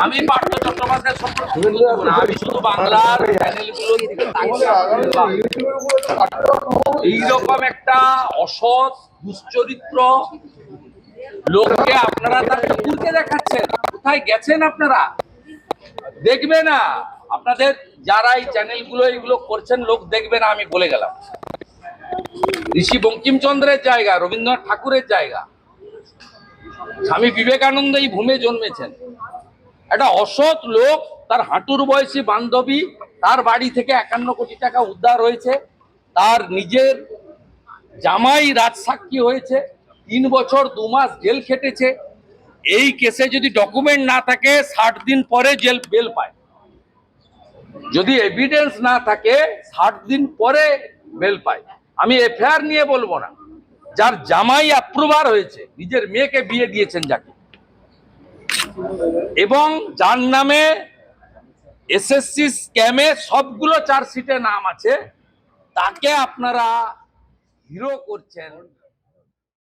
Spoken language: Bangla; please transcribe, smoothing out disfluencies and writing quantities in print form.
আমি পার্থ চট্টোপাধ্যায় সম্পর্কে বলবো না, আমি শুধু বাংলার চ্যানেলগুলো থেকে এইরকম একটা অসৎ দুশ্চরিত্র লোককে আপনারা তার কুকুরকে দেখাচ্ছেন। কোথায় গেছেন আপনারা? দেখবে না আপনাদের যারা এই চ্যানেলগুলো এইগুলো করছেন, লোক দেখবে না। আমি বলে গেলাম, ঋষি বঙ্কিমচন্দ্রের জায়গা, রবীন্দ্রনাথ ঠাকুরের জায়গা, স্বামী বিবেকানন্দ এই ভূমে জন্মেছেন। একটা অসৎ লোক, তার হাঁটুর বয়সী বান্ধবী, তার বাড়ি থেকে 51 কোটি টাকা উদ্ধার হয়েছে, তার নিজের জামাই রাজসাক্ষী হয়েছে, 3 বছর 2 মাস জেল খেটেছে। এই কেসে যদি ডকুমেন্ট না থাকে 60 দিন পরে জেল বেল পায়, যদি এভিডেন্স না থাকে 60 দিন পরে বেল পায়। আমি এফআইআর নিয়ে বলবো না, যার জামাই অ্যাপ্রুভার হয়েছে, নিজের মেয়েকে বিয়ে দিয়েছেন যাকে, এবং যার নামে এসএসসি স্ক্যামে সবগুলো চার্জশিটে নাম আছে, তাকে আপনারা হিরো করছেন।